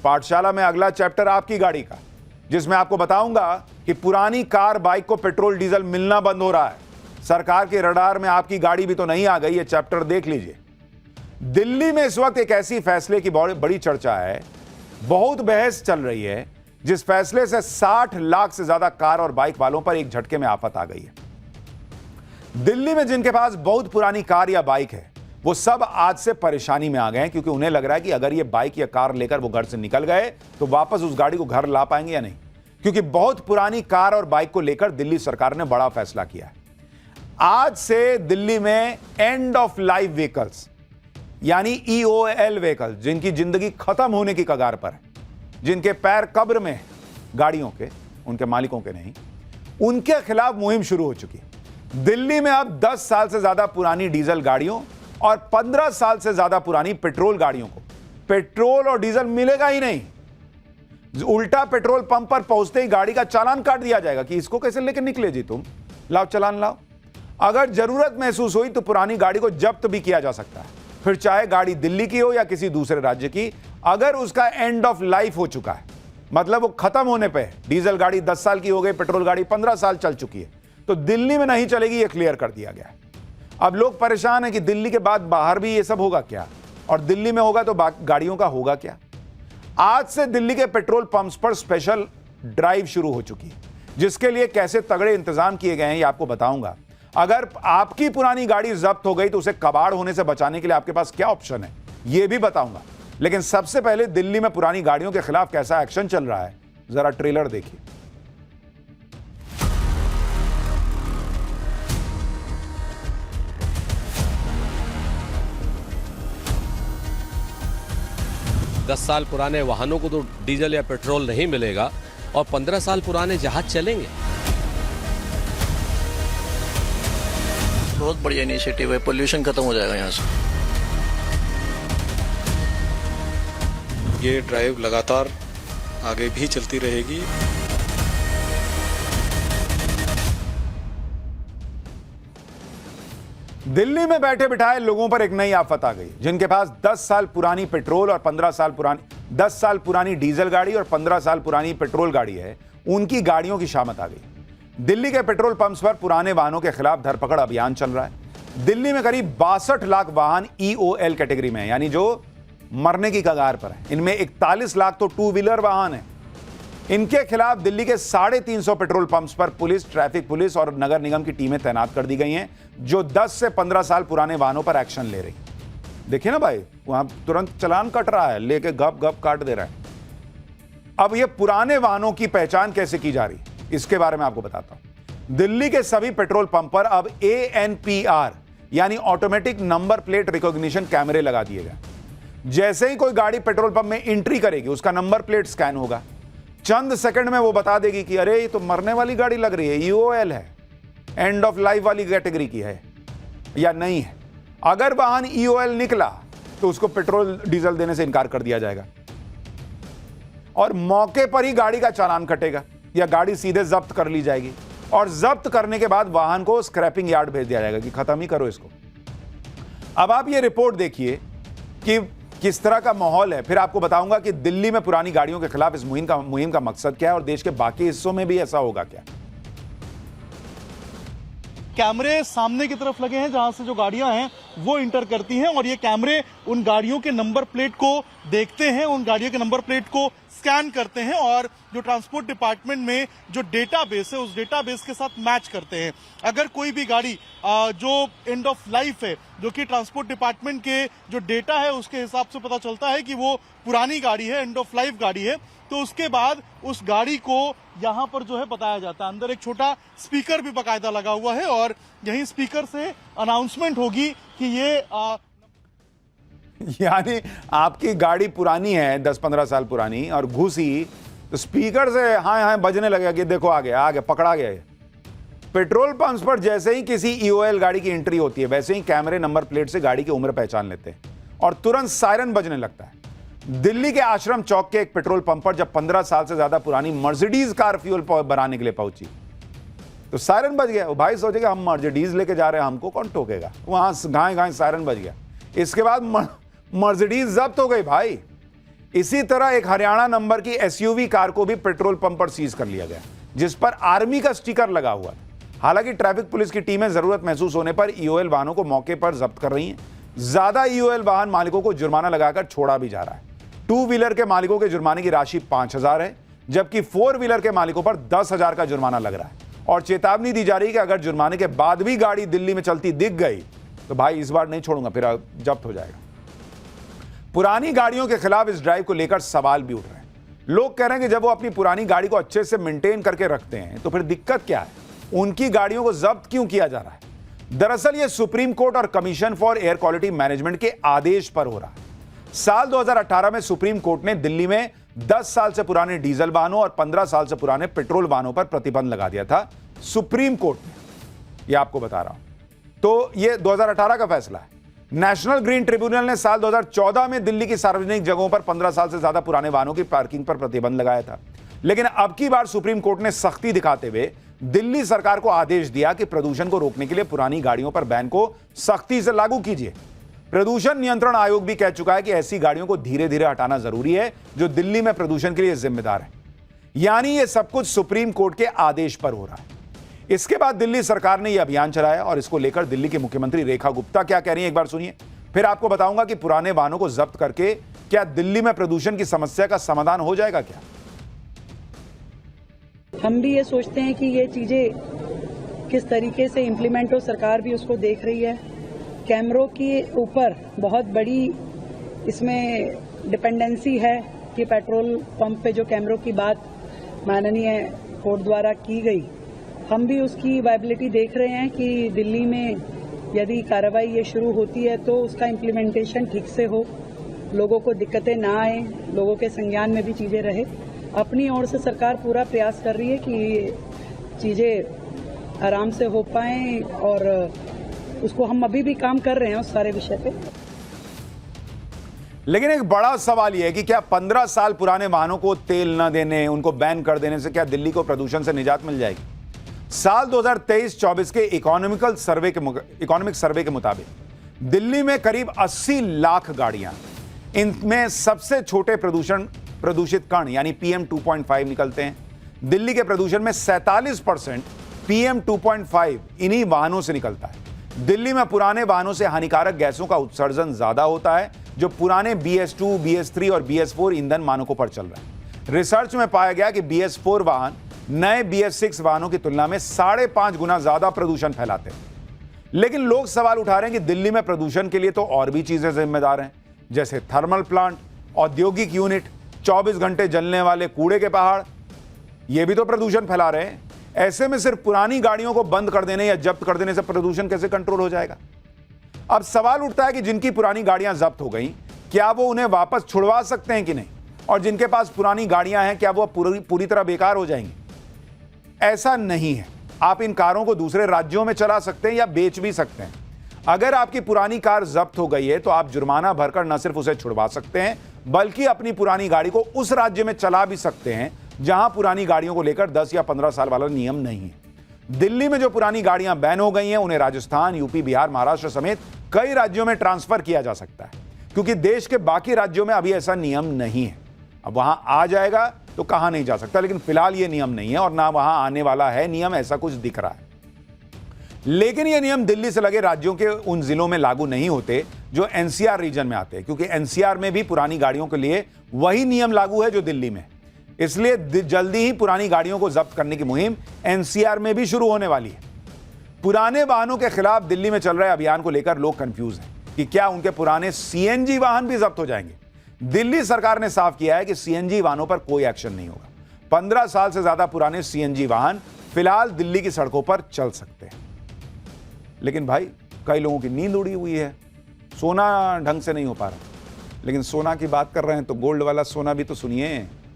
पाठशाला में अगला चैप्टर आपकी गाड़ी का, जिसमें आपको बताऊंगा कि पुरानी कार बाइक को पेट्रोल डीजल मिलना बंद हो रहा है। सरकार के रडार में आपकी गाड़ी भी तो नहीं आ गई। ये चैप्टर देख लीजिए। दिल्ली में इस वक्त एक ऐसी फैसले की बड़ी चर्चा है, बहुत बहस चल रही है, जिस फैसले से 60 लाख से ज्यादा कार और बाइक वालों पर एक झटके में आफत आ गई है। दिल्ली में जिनके पास बहुत पुरानी कार या बाइक है, वो सब आज से परेशानी में आ गए हैं, क्योंकि उन्हें लग रहा है कि अगर ये बाइक या कार लेकर वो घर से निकल गए तो वापस उस गाड़ी को घर ला पाएंगे या नहीं। क्योंकि बहुत पुरानी कार और बाइक को लेकर दिल्ली सरकार ने बड़ा फैसला किया है। आज से दिल्ली में एंड ऑफ लाइफ व्हीकल्स यानी EOL व्हीकल, जिनकी जिंदगी खत्म होने की कगार पर है, जिनके पैर कब्र में है, गाड़ियों के, उनके मालिकों के नहीं, उनके खिलाफ मुहिम शुरू हो चुकी है। दिल्ली में अब 10 साल से ज्यादा पुरानी डीजल गाड़ियों और 15 साल से ज्यादा पुरानी पेट्रोल गाड़ियों को पेट्रोल और डीजल मिलेगा ही नहीं। उल्टा पेट्रोल पंप पर पहुंचते ही गाड़ी का चालान काट दिया जाएगा कि इसको कैसे लेकर निकले जी तुम, लाओ चालान लाओ। अगर जरूरत महसूस हुई तो पुरानी गाड़ी को जब्त भी किया जा सकता है, फिर चाहे गाड़ी दिल्ली की हो या किसी दूसरे राज्य की। अगर उसका एंड ऑफ लाइफ हो चुका है, मतलब वो खत्म होने पे है, डीजल गाड़ी 10 साल की हो गई, पेट्रोल गाड़ी 15 साल चल चुकी है, तो दिल्ली में नहीं चलेगी, ये क्लियर कर दिया गया है। अब लोग परेशान हैं कि दिल्ली के बाद बाहर भी ये सब होगा क्या, और दिल्ली में होगा तो गाड़ियों का होगा क्या। आज से दिल्ली के पेट्रोल पंप्स पर स्पेशल ड्राइव शुरू हो चुकी है, जिसके लिए कैसे तगड़े इंतजाम किए गए हैं ये आपको बताऊंगा। अगर आपकी पुरानी गाड़ी जब्त हो गई तो उसे कबाड़ होने से बचाने के लिए आपके पास क्या ऑप्शन है, यह भी बताऊंगा। लेकिन सबसे पहले दिल्ली में पुरानी गाड़ियों के खिलाफ कैसा एक्शन चल रहा है, जरा ट्रेलर देखिए। दस साल पुराने वाहनों को तो डीजल या पेट्रोल नहीं मिलेगा और 15 साल पुराने जहाज चलेंगे। बहुत बढ़िया इनिशिएटिव है, पोल्यूशन खत्म हो जाएगा यहाँ से। ये ड्राइव लगातार आगे भी चलती रहेगी। दिल्ली में बैठे बिठाए लोगों पर एक नई आफत आ गई। जिनके पास 10 साल पुरानी पेट्रोल और 15 साल पुरानी 10 साल पुरानी डीजल गाड़ी और 15 साल पुरानी पेट्रोल गाड़ी है, उनकी गाड़ियों की शामत आ गई। दिल्ली के पेट्रोल पंप्स पर पुराने वाहनों के खिलाफ धरपकड़ अभियान चल रहा है। दिल्ली में करीब 62 लाख वाहन EOL कैटेगरी में है, यानी जो मरने की कगार पर है। इनमें 41 लाख तो टू व्हीलर वाहन है। इनके खिलाफ दिल्ली के 350 पेट्रोल पंप्स पर पुलिस, ट्रैफिक पुलिस और नगर निगम की टीमें तैनात कर दी गई हैं, जो 10 से 15 साल पुराने वाहनों पर एक्शन ले रही। देखिए ना भाई, वहां तुरंत चालान कट रहा है, लेके गप गप काट दे रहा है। अब ये पुराने वाहनों की पहचान कैसे की जा रही, इसके बारे में आपको बताता हूं। दिल्ली के सभी पेट्रोल पंप पर अब ANPR यानी ऑटोमेटिक नंबर प्लेट रिकॉग्निशन कैमरे लगा दिए गए। जैसे ही कोई गाड़ी पेट्रोल पंप में एंट्री करेगी, उसका नंबर प्लेट स्कैन होगा। चंद सेकंड में वो बता देगी कि अरे ये तो मरने वाली गाड़ी लग रही है, EOL है, एंड ऑफ लाइफ वाली कैटेगरी की है या नहीं है। अगर वाहन EOL निकला तो उसको पेट्रोल डीजल देने से इनकार कर दिया जाएगा और मौके पर ही गाड़ी का चालान कटेगा या गाड़ी सीधे जब्त कर ली जाएगी। और जब्त करने के बाद वाहन को स्क्रैपिंग यार्ड भेज दिया जाएगा कि खत्म ही करो इसको। अब आप ये रिपोर्ट देखिए कि किस तरह का माहौल है। फिर आपको बताऊंगा कि दिल्ली में पुरानी गाड़ियों के खिलाफ इस मुहिम का मकसद क्या है और देश के बाकी हिस्सों में भी ऐसा होगा क्या। कैमरे सामने की तरफ लगे हैं जहां से जो गाड़ियां हैं वो इंटर करती हैं और ये कैमरे उन गाड़ियों के नंबर प्लेट को देखते हैं, उन गाड़ियों के नंबर प्लेट को स्कैन करते हैं और जो ट्रांसपोर्ट डिपार्टमेंट में जो डेटाबेस है उस डेटाबेस के साथ मैच करते हैं। अगर कोई भी गाड़ी जो एंड ऑफ लाइफ है, जो कि ट्रांसपोर्ट डिपार्टमेंट के जो डेटा है उसके हिसाब से पता चलता है कि वो पुरानी गाड़ी है, एंड ऑफ लाइफ गाड़ी है, तो उसके बाद उस गाड़ी को यहाँ पर जो है बताया जाता है। अंदर एक छोटा स्पीकर भी बाकायदा लगा हुआ है और यही स्पीकर से अनाउंसमेंट होगी कि ये यानी आपकी गाड़ी पुरानी है, 10-15 साल पुरानी, और घुसी तो स्पीकर से हाँ हाँ बजने लगेगा कि देखो आ गया पकड़ा गया। पेट्रोल पंप्स पर जैसे ही किसी EOL गाड़ी की एंट्री होती है, वैसे ही कैमरे नंबर प्लेट से गाड़ी की उम्र पहचान लेते हैं और तुरंत सायरन बजने लगता है। दिल्ली के आश्रम चौक के एक पेट्रोल पंप पर जब 15 साल से ज्यादा पुरानी मर्सिडीज कार फ्यूल बनाने के लिए पहुंची तो सायरन बज गया। वो भाई सोचेगा हम मर्सिडीज लेके जा रहे हैं, हमको कौन टोकेगा। वहां गाय गाय सायरन बज गया। इसके बाद मर्सिडीज जब्त हो गई भाई। इसी तरह एक हरियाणा नंबर की एसयूवी कार को भी पेट्रोल पंप पर सीज कर लिया गया, जिस पर आर्मी का स्टिकर लगा हुआ था। हालांकि ट्रैफिक पुलिस की टीमें जरूरत महसूस होने पर ईओएल वाहनों को मौके पर जब्त कर रही हैं। ज्यादा ईओएल वाहन मालिकों को जुर्माना लगाकर छोड़ा भी जा रहा है। 2 व्हीलर के मालिकों के जुर्माने की राशि 5,000 है, जबकि 4 व्हीलर के मालिकों पर 10,000 का जुर्माना लग रहा है और चेतावनी दी जा रही है कि अगर जुर्माने के बाद भी गाड़ी दिल्ली में चलती दिख गई तो भाई इस बार नहीं छोड़ूंगा, फिर जब्त हो जाएगा। पुरानी गाड़ियों के खिलाफ इस ड्राइव को लेकर सवाल भी उठ रहे हैं। लोग कह रहे हैं कि जब वो अपनी पुरानी गाड़ी को अच्छे से मेंटेन करके रखते हैं तो फिर दिक्कत क्या है, उनकी गाड़ियों को जब्त क्यों किया जा रहा है। दरअसल यह सुप्रीम कोर्ट और commission for air quality management के आदेश पर हो रहा है। साल 2018 में सुप्रीम कोर्ट ने दिल्ली में 10 साल से पुराने डीजल वाहनों और 15 साल से पुराने पेट्रोल वाहनों पर प्रतिबंध लगा दिया था। सुप्रीम कोर्ट ने, यह आपको बता रहा हूं, तो यह 2018 का फैसला है। नेशनल ग्रीन ट्रिब्यूनल ने साल 2014 में दिल्ली की सार्वजनिक जगहों पर 15 साल से ज्यादा पुराने वाहनों की पार्किंग पर प्रतिबंध लगाया था। लेकिन अब की बार सुप्रीम कोर्ट ने सख्ती दिखाते हुए दिल्ली सरकार को आदेश दिया कि प्रदूषण को रोकने के लिए पुरानी गाड़ियों पर बैन को सख्ती से लागू कीजिए। प्रदूषण नियंत्रण आयोग भी कह चुका है कि ऐसी गाड़ियों को धीरे धीरे हटाना जरूरी है जो दिल्ली में प्रदूषण के लिए जिम्मेदार है। यानी यह सब कुछ सुप्रीम कोर्ट के आदेश पर हो रहा है। इसके बाद दिल्ली सरकार ने यह अभियान चलाया और इसको लेकर दिल्ली की मुख्यमंत्री रेखा गुप्ता क्या कह रही हैं, एक बार सुनिए, फिर आपको बताऊंगा कि पुराने वाहनों को जब्त करके क्या दिल्ली में प्रदूषण की समस्या का समाधान हो जाएगा क्या। हम भी ये सोचते हैं कि ये चीजें किस तरीके से इम्प्लीमेंट हो, सरकार भी उसको देख रही है। कैमरों के ऊपर बहुत बड़ी इसमें डिपेंडेंसी है कि पेट्रोल पंप पे जो कैमरों की बात माननीय कोर्ट द्वारा की गई, हम भी उसकी वायबिलिटी देख रहे हैं कि दिल्ली में यदि कार्रवाई ये शुरू होती है तो उसका इम्प्लीमेंटेशन ठीक से हो, लोगों को दिक्कतें ना आए, लोगों के संज्ञान में भी चीज़ें रहे। अपनी ओर से सरकार पूरा प्रयास कर रही है कि ये चीज़ें आराम से हो पाएं और उसको हम अभी भी काम कर रहे हैं उस सारे विषय पे। लेकिन एक बड़ा सवाल यह है कि क्या 15 साल पुराने वाहनों को तेल न देने, उनको बैन कर देने से क्या दिल्ली को प्रदूषण से निजात मिल जाएगी। साल 2023-24 के इकोनॉमिक सर्वे के मुताबिक दिल्ली में करीब 80 लाख गाड़ियां, इनमें सबसे छोटे प्रदूषित कण यानी PM 2.5 निकलते हैं। दिल्ली के प्रदूषण में 47% PM 2.5 इन्हीं वाहनों से निकलता है। दिल्ली में पुराने वाहनों से हानिकारक गैसों का उत्सर्जन ज्यादा होता है जो पुराने BS2, BS3 और BS4 ईंधन मानकों पर चल रहा है। रिसर्च में पाया गया कि BS4 वाहन नए BS6 वाहनों की तुलना में 5.5 गुना ज्यादा प्रदूषण फैलाते हैं। लेकिन लोग सवाल उठा रहे हैं कि दिल्ली में प्रदूषण के लिए तो और भी चीजें जिम्मेदार हैं, जैसे थर्मल प्लांट, औद्योगिक यूनिट, 24 घंटे जलने वाले कूड़े के पहाड़, ये भी तो प्रदूषण फैला रहे हैं। ऐसे में सिर्फ पुरानी गाड़ियों को बंद कर देने या जब्त कर देने से प्रदूषण कैसे कंट्रोल हो जाएगा। अब सवाल उठता है कि जिनकी पुरानी गाड़ियां जब्त हो गई, क्या वो उन्हें वापस छुड़वा सकते हैं कि नहीं, और जिनके पास पुरानी गाड़ियां हैं क्या वो पूरी तरह बेकार हो जाएंगी। ऐसा नहीं है। आप इन कारों को दूसरे राज्यों में चला सकते हैं या बेच भी सकते हैं। अगर आपकी पुरानी कार जब्त हो गई है तो आप जुर्माना भरकर न सिर्फ उसे छुड़वा सकते हैं बल्कि अपनी पुरानी गाड़ी को उस राज्य में चला भी सकते हैं जहां पुरानी गाड़ियों को लेकर 10 या 15 साल वाला नियम नहीं है। दिल्ली में जो पुरानी गाड़ियां बैन हो गई हैं उन्हें राजस्थान, यूपी, बिहार, महाराष्ट्र समेत कई राज्यों में ट्रांसफर किया जा सकता है, क्योंकि देश के बाकी राज्यों में अभी ऐसा नियम नहीं है। अब वहां आ जाएगा तो कहां नहीं जा सकता, लेकिन फिलहाल यह नियम नहीं है और ना वहां आने वाला है नियम, ऐसा कुछ दिख रहा है। लेकिन ये नियम दिल्ली से लगे राज्यों के उन जिलों में लागू नहीं होते जो NCR रीजन में आते हैं, क्योंकि NCR में भी पुरानी गाड़ियों के लिए वही नियम लागू है जो दिल्ली में। इसलिए जल्दी ही पुरानी गाड़ियों को जब्त करने की मुहिम NCR में भी शुरू होने वाली है। पुराने वाहनों के खिलाफ दिल्ली में चल रहे अभियान को लेकर लोग कंफ्यूज हैं कि क्या उनके पुराने CNG वाहन भी जब्त हो जाएंगे। दिल्ली सरकार ने साफ किया है कि CNG वाहनों पर कोई एक्शन नहीं होगा। 15 साल से ज्यादा पुराने CNG वाहन फिलहाल दिल्ली की सड़कों पर चल सकते हैं। लेकिन भाई कई लोगों की नींद उड़ी हुई है, सोना ढंग से नहीं हो पा रहा। लेकिन सोना की बात कर रहे हैं तो गोल्ड वाला सोना भी तो सुनिए।